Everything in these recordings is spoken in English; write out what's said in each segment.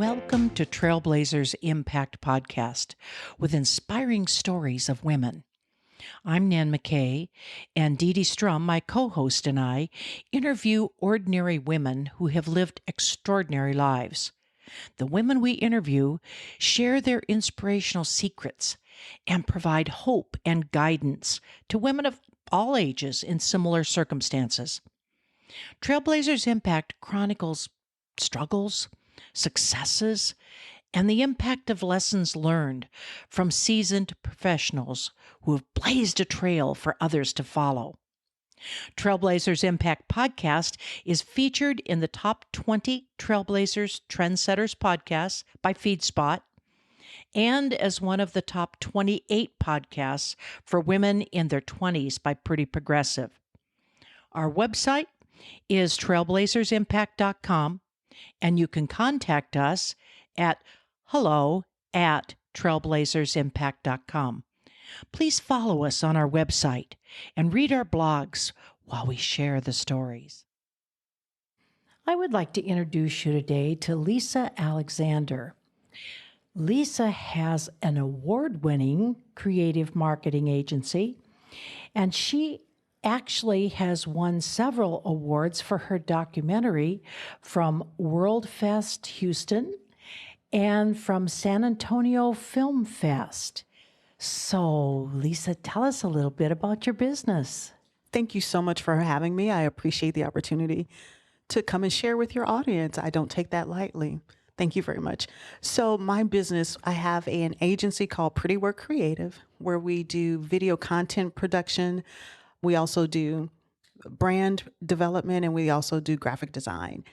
Welcome to Trailblazers Impact Podcast with inspiring stories of women. I'm Nan McKay, and Dee Dee Strum, my co-host, and I interview ordinary women who have lived extraordinary lives. The women we interview share their inspirational secrets and provide hope and guidance to women of all ages in similar circumstances. Trailblazers Impact chronicles struggles, successes, and the impact of lessons learned from seasoned professionals who have blazed a trail for others to follow. Trailblazers Impact Podcast is featured in the top 20 Trailblazers Trendsetters podcasts by FeedSpot and as one of the top 28 podcasts for women in their 20s by Pretty Progressive. Our website is trailblazersimpact.com, and you can contact us at hello@trailblazersimpact.com. Please follow us on our website and read our blogs while we share the stories. I would like to introduce you today to Lisa Alexander. Lisa has an award-winning creative marketing agency, and she actually has won several awards for her documentary from WorldFest Houston and from San Antonio Film Fest. So, Lisa, tell us a little bit about your business. Thank you so much for having me. I appreciate the opportunity to come and share with your audience. I don't take that lightly. Thank you very much. So my business, I have an agency called Pretty Work Creative, where we do video content production. We also do brand development, and we also do graphic design.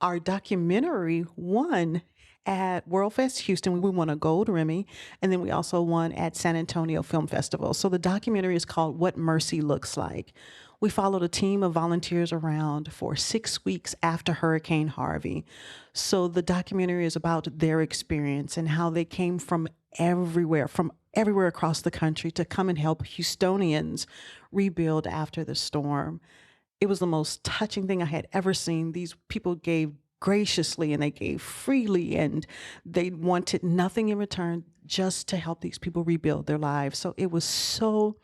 Our documentary won at WorldFest Houston. We won a gold REMI, and then we also won at San Antonio Film Festival. So the documentary is called What Mercy Looks Like. We followed a team of volunteers around for 6 weeks after Hurricane Harvey. So the documentary is about their experience and how they came from everywhere across the country to come and help Houstonians rebuild after the storm. It was the most touching thing I had ever seen. These people gave graciously and they gave freely, and they wanted nothing in return, just to help these people rebuild their lives. So it was so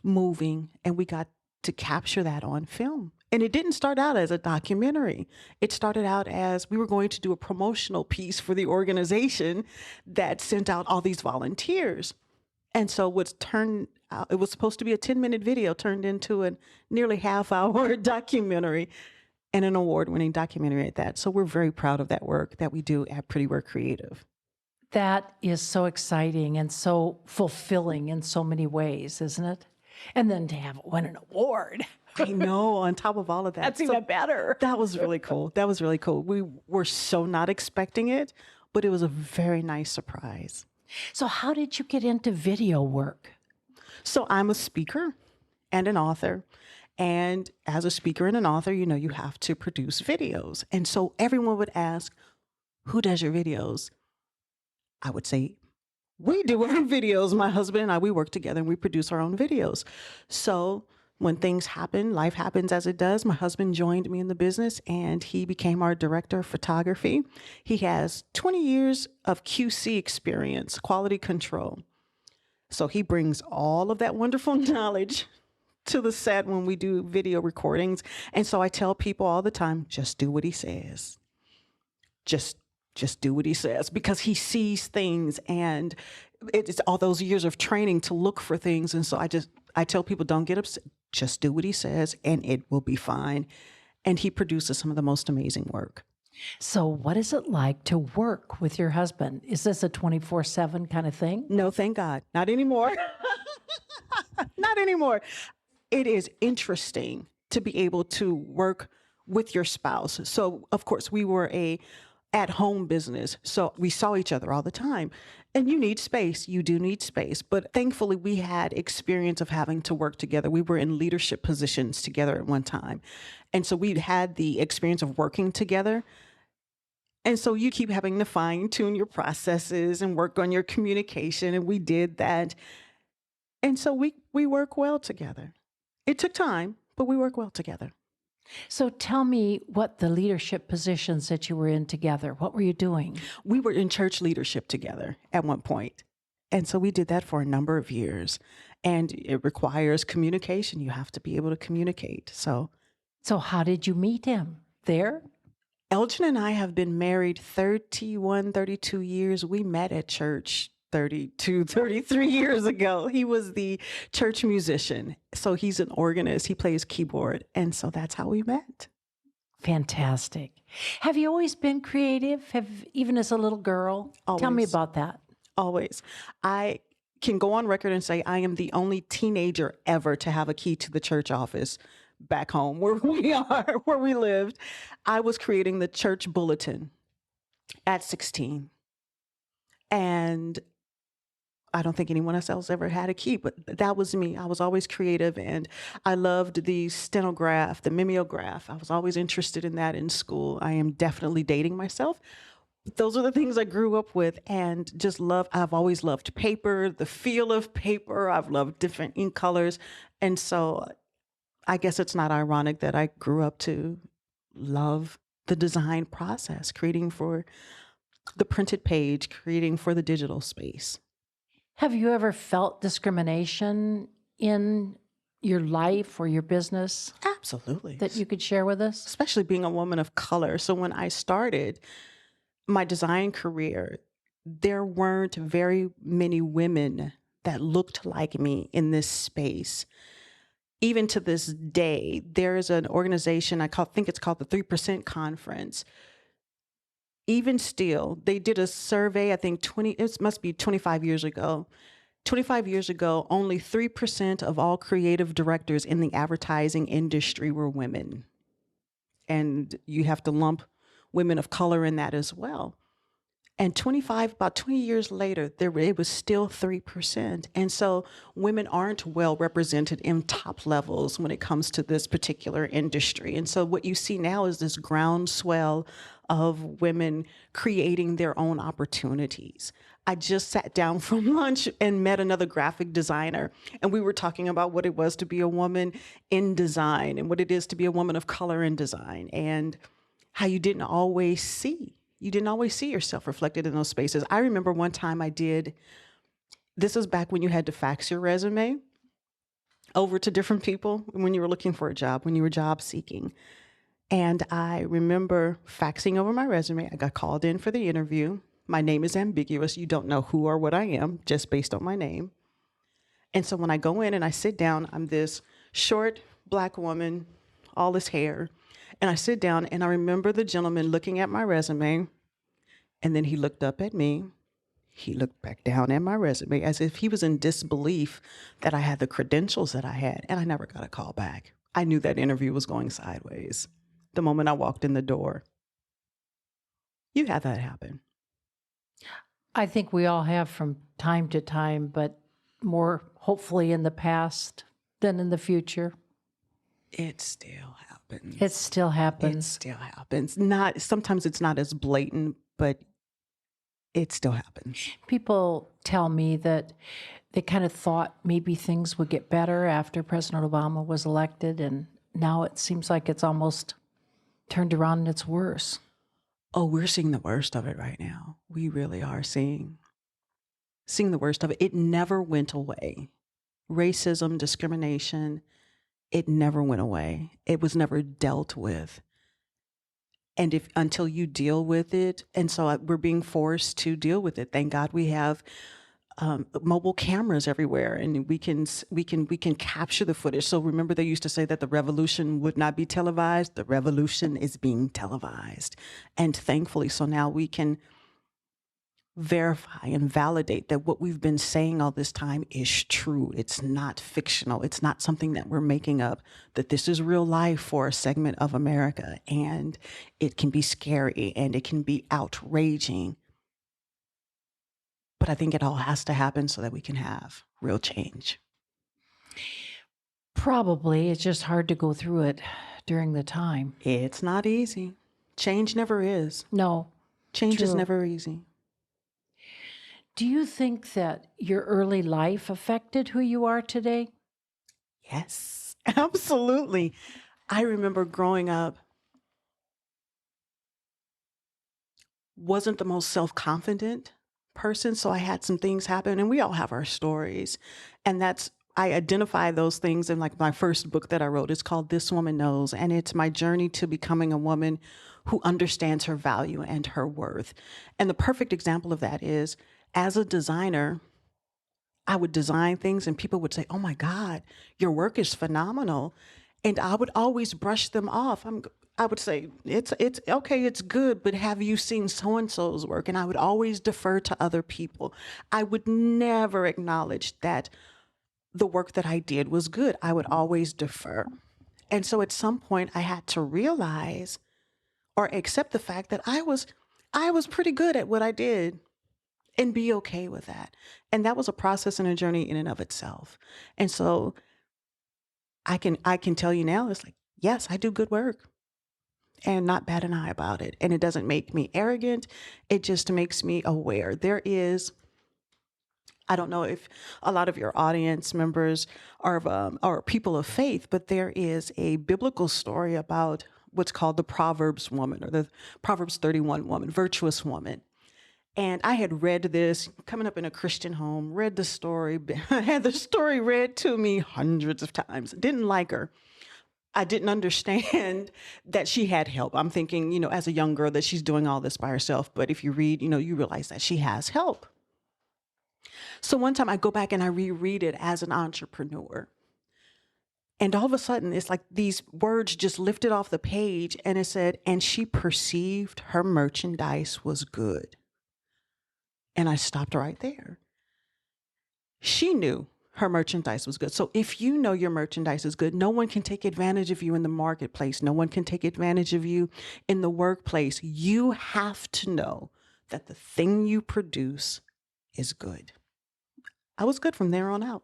moving, and we got to capture that on film. And it didn't start out as a documentary. It started out as we were going to do a promotional piece for the organization that sent out all these volunteers. And so what's turned out, it was supposed to be a 10-minute video, turned into a nearly half-hour documentary, and an award-winning documentary at that. So we're very proud of that work that we do at Pretty Work Creative. That is so exciting and so fulfilling in so many ways, isn't it? And then to have win an award. I know, on top of all of that. That's even better. That was really cool. That was really cool. We were so not expecting it, but it was a very nice surprise. So how did you get into video work? So I'm a speaker and an author. And as a speaker and an author, you have to produce videos. And so everyone would ask, who does your videos? I would say, we do our videos. My husband and I, we work together and we produce our own videos. So when things happen, life happens as it does. My husband joined me in the business and he became our director of photography. He has 20 years of QC experience, quality control. So he brings all of that wonderful knowledge to the set when we do video recordings. And so I tell people all the time, just do what he says. Just do what he says, because he sees things, and it's all those years of training to look for things. And so I tell people, don't get upset. Just do what he says and it will be fine. And he produces some of the most amazing work. So what is it like to work with your husband? Is this a 24/7 kind of thing? No, thank God. Not anymore. Not anymore. It is interesting to be able to work with your spouse. So of course we were a at-home business. So we saw each other all the time. And you need space. You do need space. But thankfully, we had experience of having to work together. We were in leadership positions together at one time. And so we'd had the experience of working together. And so you keep having to fine-tune your processes and work on your communication. And we did that. And so we work well together. It took time, but we work well together. So tell me what the leadership positions that you were in together. What were you doing? We were in church leadership together at one point. And so we did that for a number of years. And it requires communication. You have to be able to communicate. So how did you meet him? There? Elgin and I have been married 31, 32 years. We met at church 32, 33 years ago. He was the church musician. So he's an organist. He plays keyboard. And so that's how we met. Fantastic. Have you always been creative? Even as a little girl? Tell me Always. about that. Always. I can go on record and say I am the only teenager ever to have a key to the church office back home where we are, where we lived. I was creating the church bulletin at 16. And I don't think anyone else ever had a key, but that was me. I was always creative, and I loved the stenograph, the mimeograph. I was always interested in that in school. I am definitely dating myself. Those are the things I grew up with and just love. I've always loved paper, the feel of paper. I've loved different ink colors. And so I guess it's not ironic that I grew up to love the design process, creating for the printed page, creating for the digital space. Have you ever felt discrimination in your life or your business Absolutely. that you could share with us? Especially being a woman of color. So when I started my design career, there weren't very many women that looked like me in this space. Even to this day, there's an organization, think it's called the 3% Conference. Even still, they did a survey, I think it must be 25 years ago. 25 years ago, only 3% of all creative directors in the advertising industry were women. And you have to lump women of color in that as well. And about 20 years later, it was still 3%. And so women aren't well represented in top levels when it comes to this particular industry. And so what you see now is this groundswell of women creating their own opportunities. I just sat down from lunch and met another graphic designer, and we were talking about what it was to be a woman in design and what it is to be a woman of color in design, and how you didn't always see yourself reflected in those spaces. I remember one time this was back when you had to fax your resume over to different people when you were looking for a job, when you were job seeking. And I remember faxing over my resume. I got called in for the interview. My name is ambiguous. You don't know who or what I am just based on my name. And so when I go in and I sit down, I'm this short Black woman, all this hair. And I sit down and I remember the gentleman looking at my resume, and then he looked up at me. He looked back down at my resume as if he was in disbelief that I had the credentials that I had, and I never got a call back. I knew that interview was going sideways the moment I walked in the door. You had that happen. I think we all have from time to time, but more hopefully in the past than in the future. It still happens. It still happens. It still happens. Sometimes it's not as blatant, but it still happens. People tell me that they kind of thought maybe things would get better after President Obama was elected, and now it seems like it's almost turned around and it's worse. Oh, we're seeing the worst of it right now. We really are seeing the worst of it. It never went away. Racism, discrimination, it never went away. It was never dealt with. And until you deal with it, and so we're being forced to deal with it. Thank God we have mobile cameras everywhere, and we can capture the footage. So remember, they used to say that the revolution would not be televised. The revolution is being televised, and thankfully, so now we can verify and validate that what we've been saying all this time is true. It's not fictional. It's not something that we're making up, that this is real life for a segment of America, and it can be scary and it can be outraging. But I think it all has to happen so that we can have real change. Probably. It's just hard to go through it during the time. It's not easy. Change never is. No. Change is True. never easy. Do you think that your early life affected who you are today? Yes, absolutely. I remember growing up, wasn't the most self-confident person, so I had some things happen, and we all have our stories. And that's I identify those things in like my first book that I wrote. It's called This Woman Knows, and it's my journey to becoming a woman who understands her value and her worth. And the perfect example of that is as a designer, I would design things and people would say, "Oh my God, your work is phenomenal." And I would always brush them off. I would say, it's okay, it's good, but have you seen so and so's work? And I would always defer to other people. I would never acknowledge that the work that I did was good. I would always defer. And so at some point I had to realize or accept the fact that I was pretty good at what I did and be okay with that. And that was a process and a journey in and of itself. And so I can tell you now, it's like, yes, I do good work and not bat an eye about it. And it doesn't make me arrogant. It just makes me aware. I don't know if a lot of your audience members are people of faith, but there is a biblical story about what's called the Proverbs woman or the Proverbs 31 woman, virtuous woman. And I had read this coming up in a Christian home, read the story, had the story read to me hundreds of times. Didn't like her. I didn't understand that she had help. I'm thinking, as a young girl that she's doing all this by herself. But if you read, you realize that she has help. So one time I go back and I reread it as an entrepreneur. And all of a sudden, it's like these words just lifted off the page and it said, and she perceived her merchandise was good. And I stopped right there. She knew her merchandise was good. So if you know your merchandise is good, no one can take advantage of you in the marketplace. No one can take advantage of you in the workplace. You have to know that the thing you produce is good. I was good from there on out.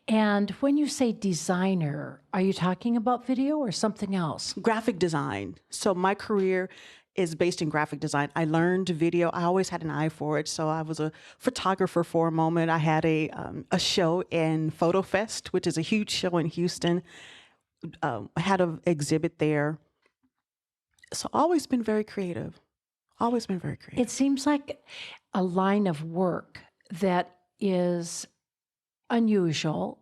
And when you say designer, are you talking about video or something else? Graphic design. So my career is based in graphic design. I learned video. I always had an eye for it. So I was a photographer for a moment. I had a show in FotoFest, which is a huge show in Houston. I had an exhibit there. So always been very creative. Always been very creative. It seems like a line of work that is unusual.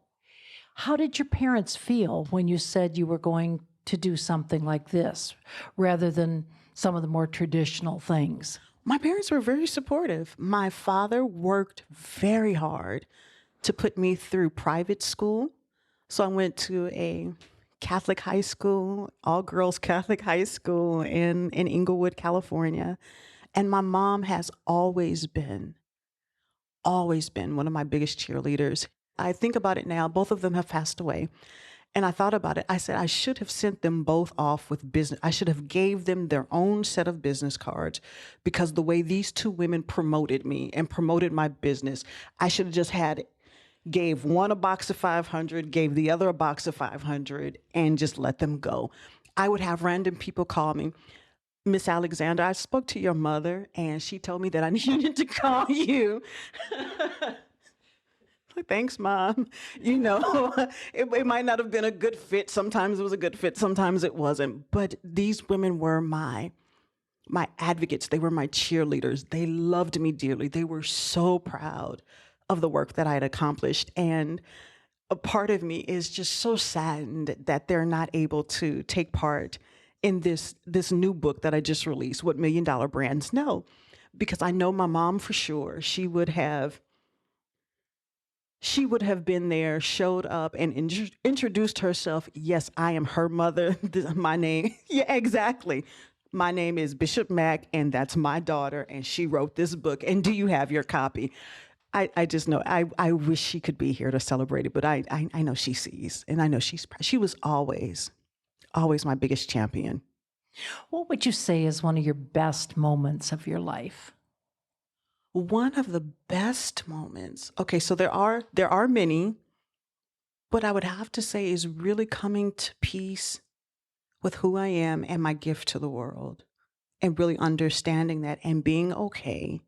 How did your parents feel when you said you were going to do something like this rather than some of the more traditional things? My parents were very supportive. My father worked very hard to put me through private school. So I went to a Catholic high school, all girls Catholic high school in Inglewood, California. And my mom has always been one of my biggest cheerleaders. I think about it now, both of them have passed away. And I thought about it. I said, I should have sent them both off with business. I should have gave them their own set of business cards because the way these two women promoted me and promoted my business, I should have just gave one a box of 500, gave the other a box of 500 and just let them go. I would have random people call me. Miss Alexander, I spoke to your mother and she told me that I needed to call you. Thanks, Mom. It might not have been a good fit. Sometimes it was a good fit, sometimes it wasn't. But these women were my advocates. They were my cheerleaders. They loved me dearly. They were so proud of the work that I had accomplished. And a part of me is just so saddened that they're not able to take part in this new book that I just released, What $1 Million Brands Know. Because I know my mom for sure. She would have been there, showed up, and introduced herself. Yes, I am her mother. My name, yeah, exactly. My name is Bishop Mack, and that's my daughter, and she wrote this book. And do you have your copy? I just know, I wish she could be here to celebrate it, but I know she sees, and I know she was always my biggest champion. What would you say is one of your best moments of your life? One of the best moments. Okay, so there are many, but I would have to say is really coming to peace with who I am and my gift to the world, and really understanding that and being okay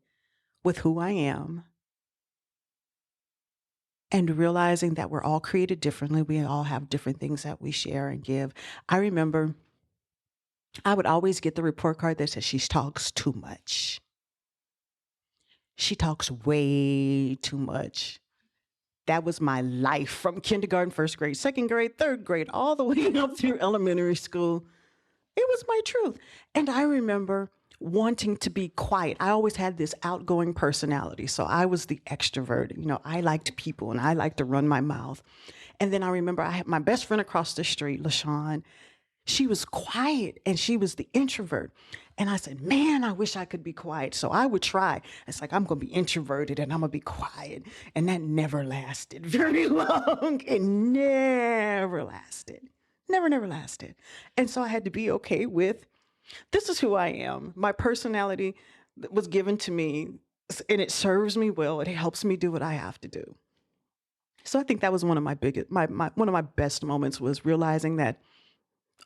with who I am and realizing that we're all created differently. We all have different things that we share and give. I remember I would always get the report card that says she talks too much. She talks way too much. That was my life from kindergarten, first grade, second grade, third grade, all the way up through elementary school. It was my truth. And I remember wanting to be quiet. I always had this outgoing personality. So I was the extrovert. I liked people and I liked to run my mouth. And then I remember I had my best friend across the street, LaShawn. She was quiet and she was the introvert. And I said, man, I wish I could be quiet. So I would try. It's like, I'm going to be introverted and I'm going to be quiet. And that never lasted very long. It never lasted. Never lasted. And so I had to be okay with, this is who I am. My personality was given to me and it serves me well. It helps me do what I have to do. So I think that was one of my biggest, one of my best moments was realizing that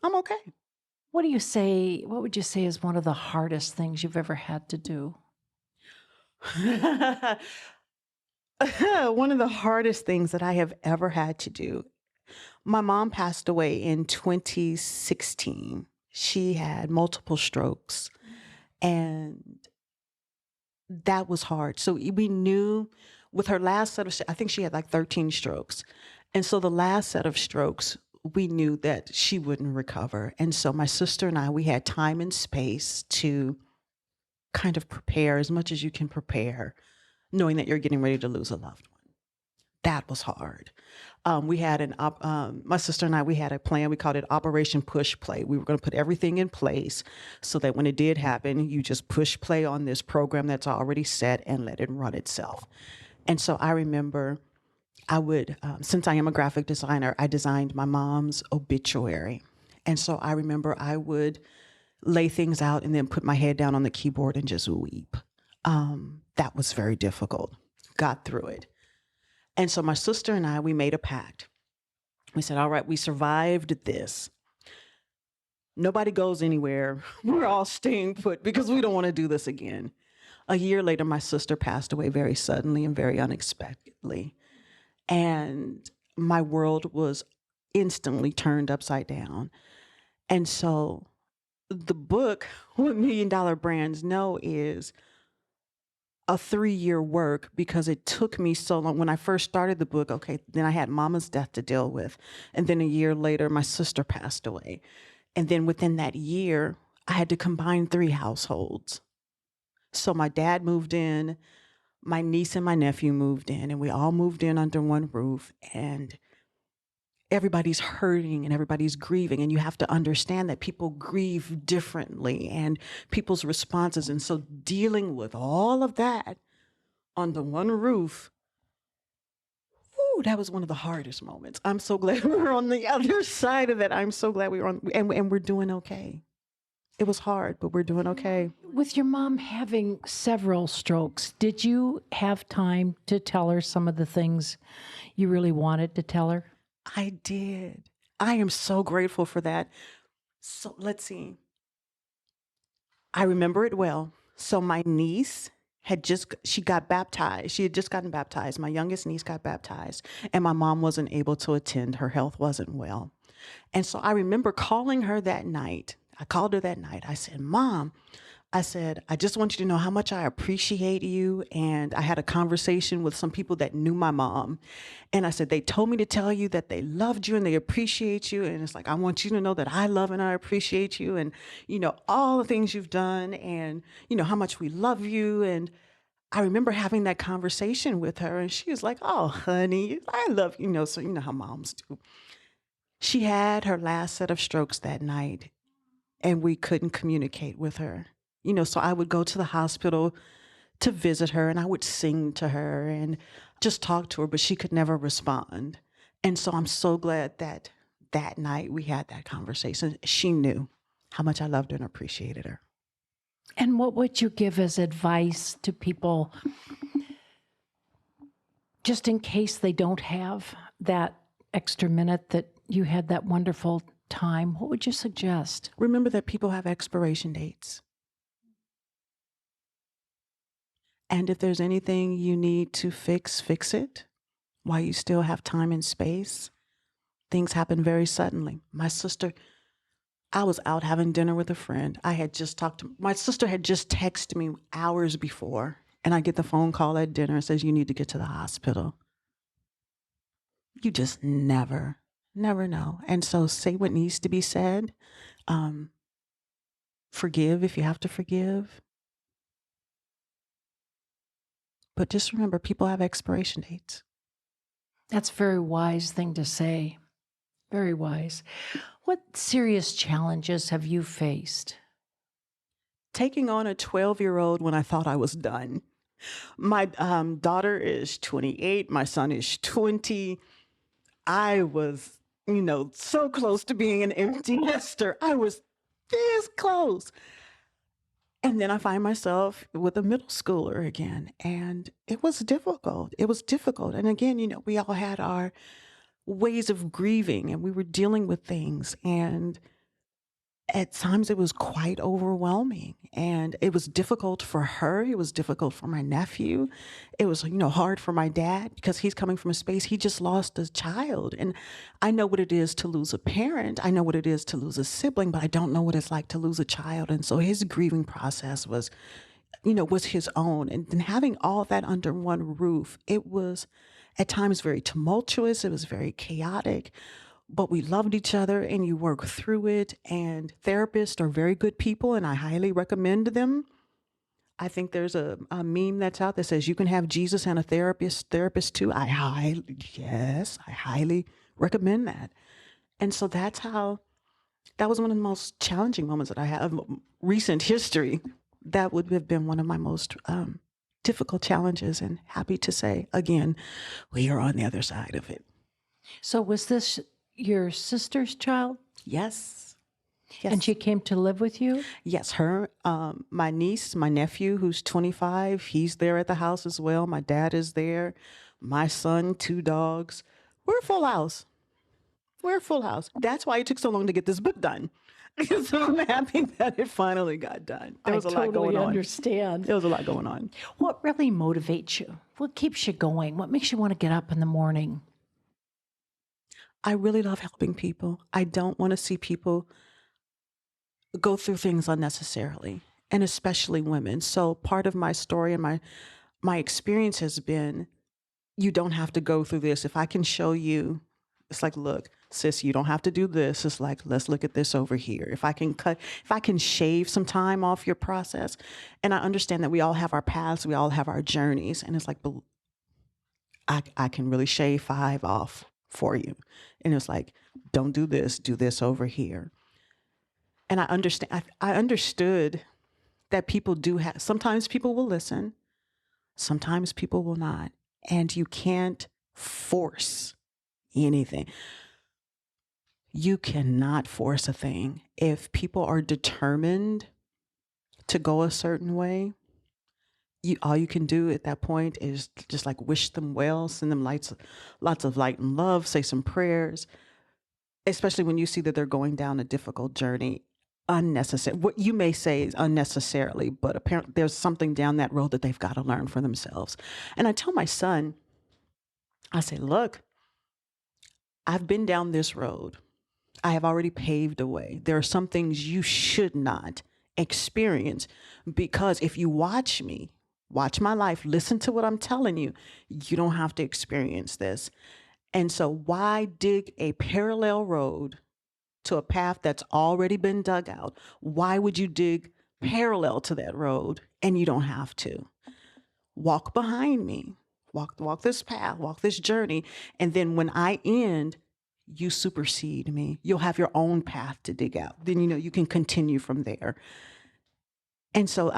I'm okay. What would you say is one of the hardest things you've ever had to do? One of the hardest things that I have ever had to do. My mom passed away in 2016. She had multiple strokes and that was hard. So we knew with her last set of, I think she had like 13 strokes. And so the last set of strokes, we knew that she wouldn't recover. And so my sister and I, we had time and space to kind of prepare as much as you can prepare, knowing that you're getting ready to lose a loved one. That was hard. We had my sister and I, we had a plan. We called it Operation Push Play. We were going to put everything in place so that when it did happen, you just push play on this program that's already set and let it run itself. And so I remember I would, since I am a graphic designer, I designed my mom's obituary. And so I remember I would lay things out and then put my head down on the keyboard and just weep. That was very difficult. Got through it. And so my sister and I, we made a pact. We said, all right, we survived this. Nobody goes anywhere. We're all staying put because we don't want to do this again. A year later, my sister passed away very suddenly and very unexpectedly. And my world was instantly turned upside down. And so the book, What $1 Million Brands Know, is a 3-year work because it took me so long. When I first started the book, okay, then I had mama's death to deal with. And then a year later, my sister passed away. And then within that year, I had to combine 3 households. So my dad moved in, my niece and my nephew moved in, and we all moved in under one roof. And everybody's hurting and everybody's grieving. And you have to understand that people grieve differently and people's responses. And so dealing with all of that under one roof, that was one of the hardest moments. I'm so glad we're on the other side of that. I'm so glad we were on, and we're doing okay. It was hard, but we're doing okay. With your mom having several strokes, did you have time to tell her some of the things you really wanted to tell her? I did. I am so grateful for that. So let's see. I remember it well. So my niece she got baptized. She had just gotten baptized. My youngest niece got baptized and my mom wasn't able to attend. Her health wasn't well. And so I remember calling her that night. I called her that night. I said, Mom, I said, I just want you to know how much I appreciate you. And I had a conversation with some people that knew my mom. And I said, they told me to tell you that they loved you and they appreciate you. And it's like, I want you to know that I love and I appreciate you. And, all the things you've done and, how much we love you. And I remember having that conversation with her and she was like, oh, honey, I love you. So you know how moms do. She had her last set of strokes that night and we couldn't communicate with her. So I would go to the hospital to visit her and I would sing to her and just talk to her, but she could never respond. And so I'm so glad that that night we had that conversation. She knew how much I loved her and appreciated her. And what would you give as advice to people just in case they don't have that extra minute that you had that wonderful time? What would you suggest? Remember that people have expiration dates. And if there's anything you need to fix it. while you still have time and space, things happen very suddenly. My sister, I was out having dinner with a friend. I had just talked to my sister had just texted me hours before, and I get the phone call at dinner and says, "You need to get to the hospital." You just never know. And so say what needs to be said. Um, Forgive if you have to forgive. But just remember, people have expiration dates. That's a very wise thing to say. Very wise. What serious challenges have you faced? Taking on a 12-year-old when I thought I was done. My daughter is 28. My son is 20. I was, so close to being an empty nester. I was this close. And then I find myself with a middle schooler again. And it was difficult. It was difficult. And again, we all had our ways of grieving and we were dealing with things. And at times it was quite overwhelming and it was difficult for her. It was difficult for my nephew. It was, hard for my dad because he's coming from a space. He just lost a child. And I know what it is to lose a parent. I know what it is to lose a sibling, but I don't know what it's like to lose a child. And so his grieving process was his own. And then having all that under one roof, it was at times very tumultuous. It was very chaotic, but we loved each other and you work through it. And therapists are very good people and I highly recommend them. I think there's a meme that's out that says you can have Jesus and a therapist too. Yes, I highly recommend that. And so that was one of the most challenging moments that I have recent history. That would have been one of my most difficult challenges, and happy to say again, we are on the other side of it. So was this your sister's child? Yes. And she came to live with you? Yes, her, my niece, my nephew, who's 25, he's there at the house as well. My dad is there. My son, 2 dogs. We're a full house. We're a full house. That's why it took so long to get this book done. So I'm happy that it finally got done. There was a lot going on. I understand. There was a lot going on. What really motivates you? What keeps you going? What makes you want to get up in the morning? I really love helping people. I don't want to see people go through things unnecessarily, and especially women. So part of my story and my experience has been, you don't have to go through this. If I can show you, it's like, look, sis, you don't have to do this. It's like, let's look at this over here. If I can shave some time off your process. And I understand that we all have our paths, we all have our journeys. And it's like, but I can really shave 5 off for you. And it's like, don't do this over here. And I understood that people sometimes people will listen, sometimes people will not. And you can't force anything. You cannot force a thing. If people are determined to go a certain way, all you can do at that point is just like wish them well, send them lots of light and love, say some prayers, especially when you see that they're going down a difficult journey. Unnecessary. What you may say is unnecessarily, but apparently there's something down that road that they've got to learn for themselves. And I tell my son, I say, look, I've been down this road. I have already paved a way. There are some things you should not experience, because if you watch my life, listen to what I'm telling you, you don't have to experience this. And so why dig a parallel road to a path that's already been dug out? Why would you dig parallel to that road and you don't have to? Walk behind me, walk this path, walk this journey. And then when I end, you supersede me. You'll have your own path to dig out. Then, you can continue from there. And so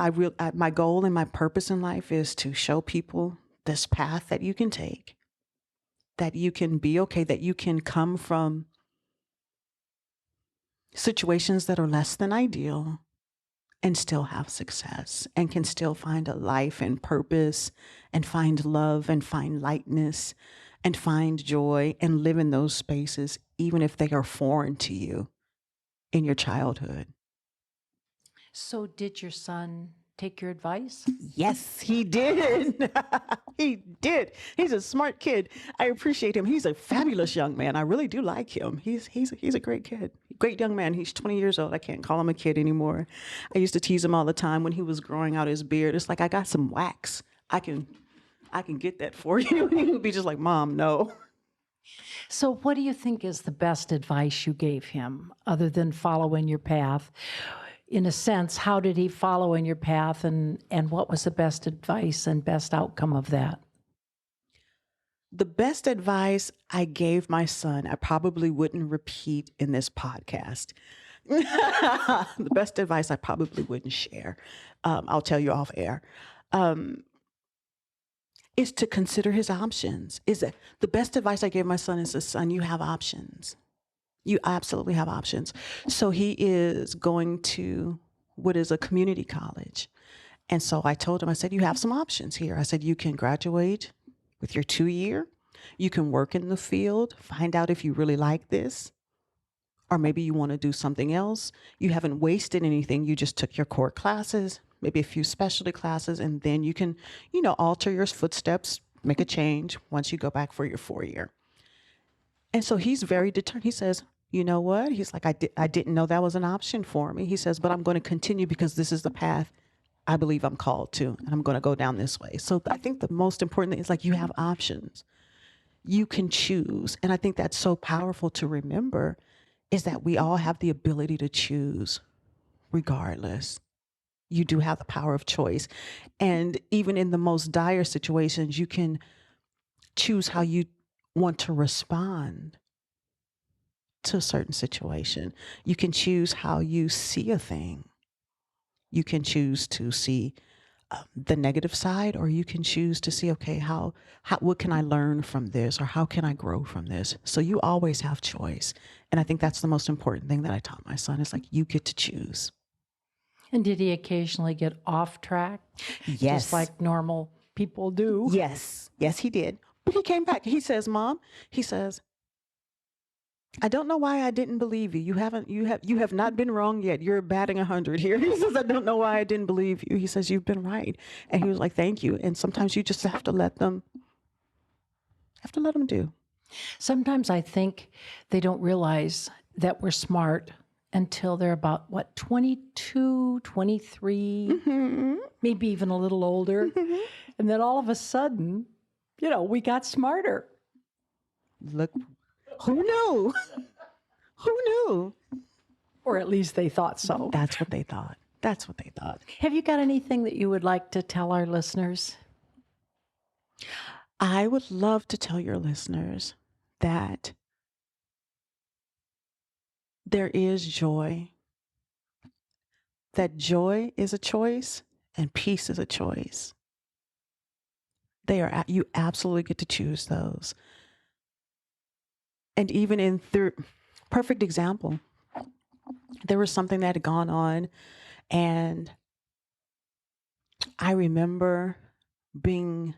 my goal and my purpose in life is to show people this path that you can take, that you can be okay, that you can come from situations that are less than ideal and still have success, and can still find a life and purpose and find love and find lightness and find joy and live in those spaces, even if they are foreign to you in your childhood. So did your son take your advice? Yes, he did. He did. He's a smart kid. I appreciate him. He's a fabulous young man. I really do like him. He's a great kid. Great young man. He's 20 years old. I can't call him a kid anymore. I used to tease him all the time when he was growing out his beard. It's like, I got some wax. I can get that for you. He would be just like, Mom, no. So, what do you think is the best advice you gave him other than follow in your path? In a sense, how did he follow in your path, and what was the best advice and best outcome of that? The best advice I gave my son, I probably wouldn't repeat in this podcast. The best advice I probably wouldn't share. I'll tell you off air. Is to consider his options. Is that the best advice I gave my son is, son, you have options. You absolutely have options. So he is going to what is a community college. And so I told him, I said, you have some options here. I said, you can graduate with your 2-year. You can work in the field, find out if you really like this, or maybe you want to do something else. You haven't wasted anything. You just took your core classes, maybe a few specialty classes, and then you can, alter your footsteps, make a change once you go back for your 4-year. And so he's very determined. He says, you know what? He's like, I didn't know that was an option for me. He says, but I'm going to continue because this is the path I believe I'm called to, and I'm going to go down this way. So I think the most important thing is like, you have options. You can choose. And I think that's so powerful to remember, is that we all have the ability to choose regardless. You do have the power of choice. And even in the most dire situations, you can choose how you want to respond to a certain situation. You can choose how you see a thing. You can choose to see the negative side, or you can choose to see, okay, how what can I learn from this, or how can I grow from this? So you always have choice. And I think that's the most important thing that I taught my son, is like, you get to choose. And did he occasionally get off track? Yes. Just like normal people do? Yes, he did. But he came back. He says, Mom, he says, I don't know why I didn't believe you. You have not been wrong yet. You're batting 100 here. He says, I don't know why I didn't believe you. He says, you've been right. And he was like, thank you. And sometimes you just have to let them do. Sometimes I think they don't realize that we're smart until they're about, 22, 23, maybe even a little older. And then all of a sudden, we got smarter. Look, who knew? Who knew? Or at least they thought so. That's what they thought. Have you got anything that you would like to tell our listeners? I would love to tell your listeners that there is joy, that joy is a choice and peace is a choice. You absolutely get to choose those. And even in perfect example, there was something that had gone on, and I remember being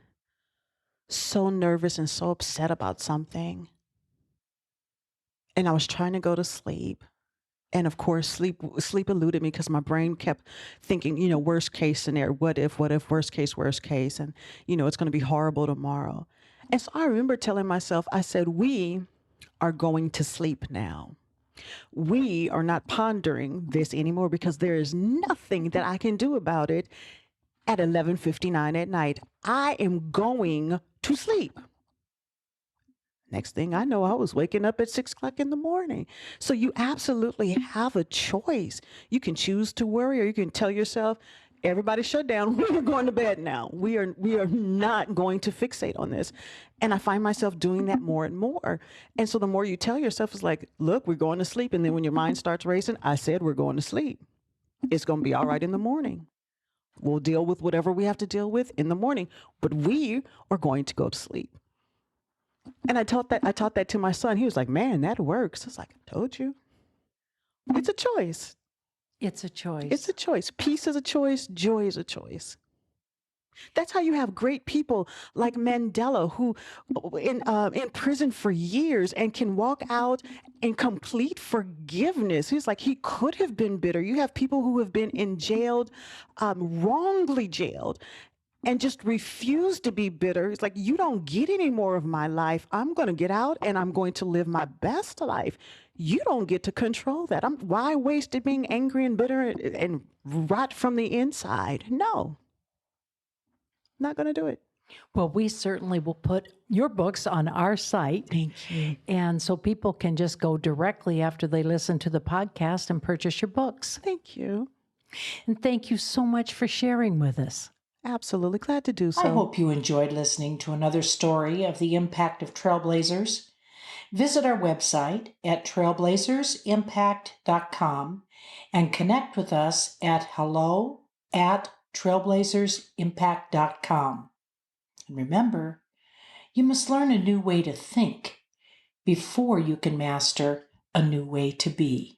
so nervous and so upset about something. And I was trying to go to sleep. And of course, sleep eluded me because my brain kept thinking, worst case scenario, what if, worst case. And, it's going to be horrible tomorrow. And so I remember telling myself, I said, we are going to sleep now. We are not pondering this anymore because there is nothing that I can do about it at 11:59 at night. I am going to sleep. Next thing I know, I was waking up at 6 o'clock in the morning. So you absolutely have a choice. You can choose to worry, or you can tell yourself, everybody shut down. We're going to bed now. We are not going to fixate on this. And I find myself doing that more and more. And so the more you tell yourself, it's like, look, we're going to sleep. And then when your mind starts racing, I said, we're going to sleep. It's going to be all right in the morning. We'll deal with whatever we have to deal with in the morning, but we are going to go to sleep. And I taught that to my son. He was like, man, that works. I was like, I told you. It's a choice. It's a choice. It's a choice. Peace is a choice. Joy is a choice. That's how you have great people like Mandela, who in prison for years and can walk out in complete forgiveness. He's like, he could have been bitter. You have people who have been in jailed, wrongly jailed, and just refuse to be bitter. It's like, you don't get any more of my life. I'm going to get out and I'm going to live my best life. You don't get to control that. Why waste it being angry and bitter and rot from the inside? No, not going to do it. Well, we certainly will put your books on our site. Thank you. And so people can just go directly after they listen to the podcast and purchase your books. Thank you. And thank you so much for sharing with us. Absolutely. Glad to do so. I hope you enjoyed listening to another story of the impact of trailblazers. Visit our website at trailblazersimpact.com and connect with us at hello@trailblazersimpact.com. And remember, you must learn a new way to think before you can master a new way to be.